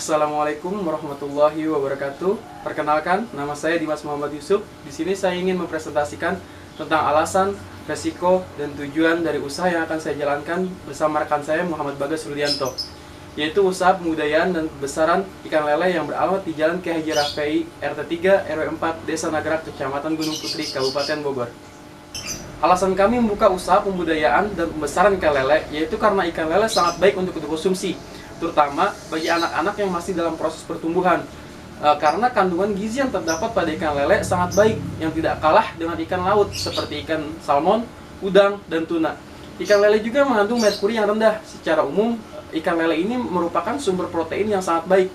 Assalamualaikum warahmatullahi wabarakatuh. Perkenalkan, nama saya Dimas Muhammad Yusuf. Di sini saya ingin mempresentasikan tentang alasan, resiko, dan tujuan dari usaha yang akan saya jalankan bersama rekan saya Muhammad Bagas Rudianto, yaitu usaha pembudayaan dan pembesaran ikan lele yang beralamat di Jalan Kiai Haji Rafai, RT 3 RW 4, Desa Nagrak, Kecamatan Gunung Putri, Kabupaten Bogor. Alasan kami membuka usaha pembudayaan dan pembesaran ikan lele yaitu karena ikan lele sangat baik untuk dikonsumsi, terutama bagi anak-anak yang masih dalam proses pertumbuhan. Karena kandungan gizi yang terdapat pada ikan lele sangat baik, yang tidak kalah dengan ikan laut seperti ikan salmon, udang, dan tuna. Ikan lele juga mengandung merkuri yang rendah. Secara umum, ikan lele ini merupakan sumber protein yang sangat baik,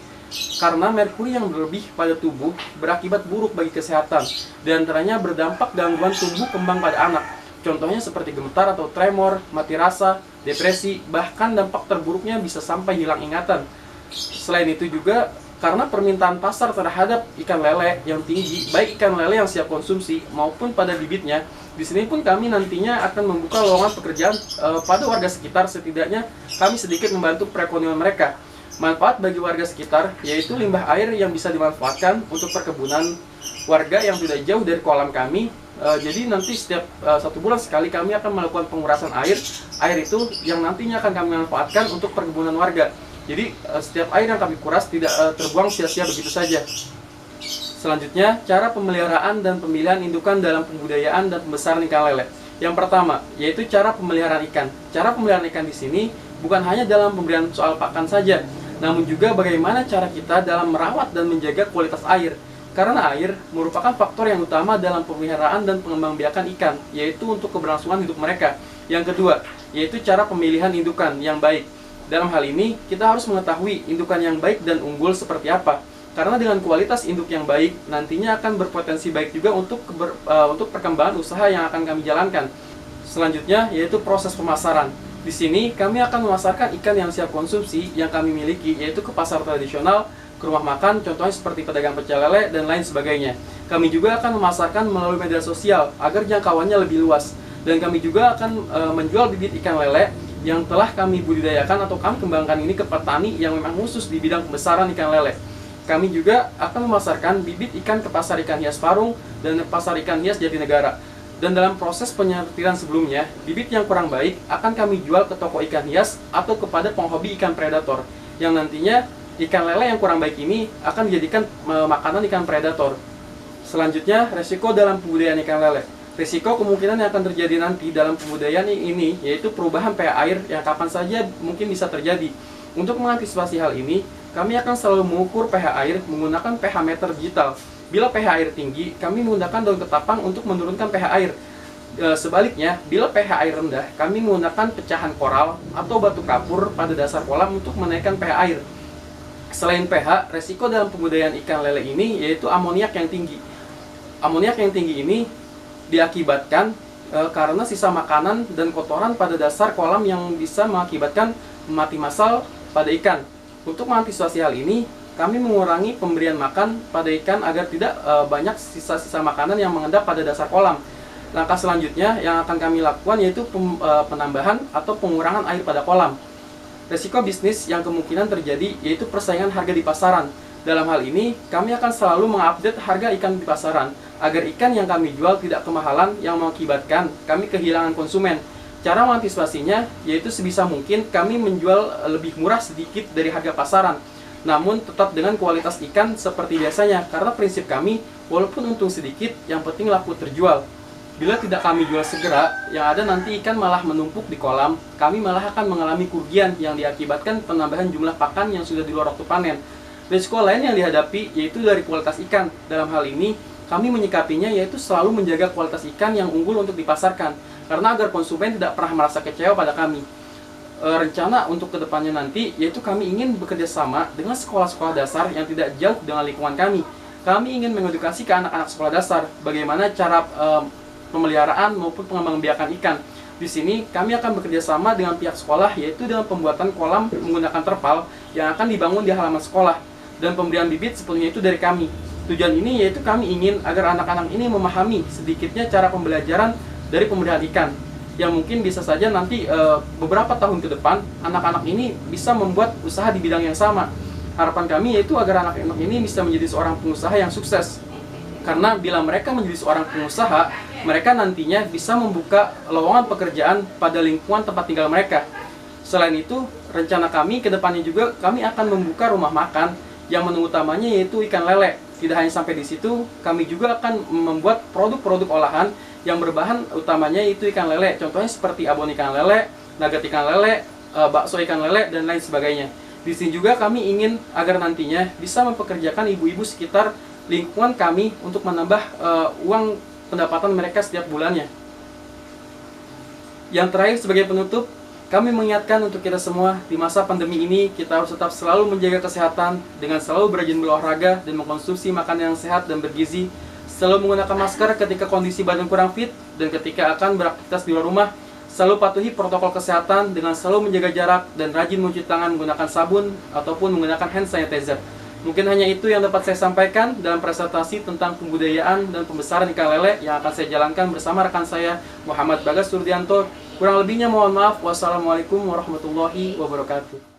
karena merkuri yang berlebih pada tubuh berakibat buruk bagi kesehatan, di antaranya berdampak gangguan tumbuh kembang pada anak. Contohnya seperti gemetar atau tremor, mati rasa, depresi, bahkan dampak terburuknya bisa sampai hilang ingatan. Selain itu juga karena permintaan pasar terhadap ikan lele yang tinggi, baik ikan lele yang siap konsumsi maupun pada bibitnya, di sini pun kami nantinya akan membuka lowongan pekerjaan pada warga sekitar. Setidaknya kami sedikit membantu perekonomian mereka. Manfaat bagi warga sekitar yaitu limbah air yang bisa dimanfaatkan untuk perkebunan warga yang tidak jauh dari kolam kami. Jadi nanti setiap 1 bulan sekali kami akan melakukan pengurasan air. Air itu yang nantinya akan kami manfaatkan untuk perkebunan warga. Jadi setiap air yang kami kuras tidak terbuang sia-sia begitu saja. Selanjutnya, cara pemeliharaan dan pemilihan indukan dalam pembudayaan dan pembesaran ikan lele. Yang pertama, yaitu cara pemeliharaan ikan. Cara pemeliharaan ikan di sini bukan hanya dalam pemberian soal pakan saja, namun juga bagaimana cara kita dalam merawat dan menjaga kualitas air. Karena air merupakan faktor yang utama dalam pemeliharaan dan pengembangbiakan ikan, yaitu untuk keberlangsungan hidup mereka. Yang kedua, yaitu cara pemilihan indukan yang baik. Dalam hal ini, kita harus mengetahui indukan yang baik dan unggul seperti apa. Karena dengan kualitas induk yang baik, nantinya akan berpotensi baik juga untuk perkembangan usaha yang akan kami jalankan. Selanjutnya, yaitu proses pemasaran. Di sini, kami akan memasarkan ikan yang siap konsumsi yang kami miliki, yaitu ke pasar tradisional, ke rumah makan, contohnya seperti pedagang pecel lele, dan lain sebagainya. Kami juga akan memasarkan melalui media sosial, agar jangkauannya lebih luas. Dan kami juga akan menjual bibit ikan lele yang telah kami budidayakan atau kami kembangkan ini ke petani yang memang khusus di bidang pembesaran ikan lele. Kami juga akan memasarkan bibit ikan ke pasar ikan hias Parung dan pasar ikan hias Jatinegara. Dan dalam proses penyortiran sebelumnya, bibit yang kurang baik akan kami jual ke toko ikan hias atau kepada penghobi ikan predator, yang nantinya ikan lele yang kurang baik ini akan dijadikan makanan ikan predator. Selanjutnya, resiko dalam pembudayaan ikan lele. Risiko kemungkinan yang akan terjadi nanti dalam pembudayaan ini yaitu perubahan pH air yang kapan saja mungkin bisa terjadi. Untuk mengantisipasi hal ini, kami akan selalu mengukur pH air menggunakan pH meter digital. Bila pH air tinggi, kami menggunakan daun ketapang untuk menurunkan pH air. Sebaliknya, bila pH air rendah, kami menggunakan pecahan koral atau batu kapur pada dasar kolam untuk menaikkan pH air. Selain pH, resiko dalam pembudayaan ikan lele ini yaitu amoniak yang tinggi. Amoniak yang tinggi ini diakibatkan karena sisa makanan dan kotoran pada dasar kolam yang bisa mengakibatkan mati massal pada ikan. Untuk mengantisipasi hal ini, kami mengurangi pemberian makan pada ikan agar tidak banyak sisa-sisa makanan yang mengendap pada dasar kolam. Langkah selanjutnya yang akan kami lakukan yaitu penambahan atau pengurangan air pada kolam. Resiko bisnis yang kemungkinan terjadi yaitu persaingan harga di pasaran. Dalam hal ini, kami akan selalu mengupdate harga ikan di pasaran agar ikan yang kami jual tidak kemahalan yang mengakibatkan kami kehilangan konsumen. Cara mengantisipasinya yaitu sebisa mungkin kami menjual lebih murah sedikit dari harga pasaran, namun tetap dengan kualitas ikan seperti biasanya, karena prinsip kami walaupun untung sedikit yang penting laku terjual. Bila tidak kami jual segera, yang ada nanti ikan malah menumpuk di kolam, kami malah akan mengalami kerugian yang diakibatkan penambahan jumlah pakan yang sudah di luar waktu panen. Risiko lain yang dihadapi yaitu dari kualitas ikan. Dalam hal ini, kami menyikapinya yaitu selalu menjaga kualitas ikan yang unggul untuk dipasarkan, karena agar konsumen tidak pernah merasa kecewa pada kami. Rencana untuk kedepannya nanti yaitu kami ingin bekerja sama dengan sekolah-sekolah dasar yang tidak jauh dengan lingkungan kami. Kami ingin mengedukasi ke anak-anak sekolah dasar bagaimana cara pemeliharaan maupun pengembangbiakan ikan. Di sini kami akan bekerja sama dengan pihak sekolah yaitu dengan pembuatan kolam menggunakan terpal yang akan dibangun di halaman sekolah, dan pemberian bibit sepenuhnya itu dari kami. Tujuan ini yaitu kami ingin agar anak-anak ini memahami sedikitnya cara pembelajaran dari pemeliharaan ikan, yang mungkin bisa saja nanti beberapa tahun ke depan anak-anak ini bisa membuat usaha di bidang yang sama. harapan kami yaitu agar anak-anak ini bisa menjadi seorang pengusaha yang sukses. Karena bila mereka menjadi seorang pengusaha, mereka nantinya bisa membuka lowongan pekerjaan pada lingkungan tempat tinggal mereka. Selain itu, rencana kami ke depannya juga kami akan membuka rumah makan yang menu utamanya yaitu ikan lele. Tidak hanya sampai di situ, kami juga akan membuat produk-produk olahan yang berbahan utamanya yaitu ikan lele. Contohnya seperti abon ikan lele, nugget ikan lele, bakso ikan lele, dan lain sebagainya. Di sini juga kami ingin agar nantinya bisa mempekerjakan ibu-ibu sekitar lingkungan kami untuk menambah uang pendapatan mereka setiap bulannya. Yang terakhir sebagai penutup, kami mengingatkan untuk kita semua di masa pandemi ini kita harus tetap selalu menjaga kesehatan dengan selalu berrajin berolahraga dan mengkonsumsi makanan yang sehat dan bergizi, selalu menggunakan masker ketika kondisi badan kurang fit, dan ketika akan beraktivitas di luar rumah, selalu patuhi protokol kesehatan dengan selalu menjaga jarak dan rajin mencuci tangan menggunakan sabun ataupun menggunakan hand sanitizer. Mungkin hanya itu yang dapat saya sampaikan dalam presentasi tentang pembudayaan dan pembesaran ikan lele yang akan saya jalankan bersama rekan saya Muhammad Bagas Surdianto. Kurang lebihnya mohon maaf. Wassalamualaikum warahmatullahi wabarakatuh.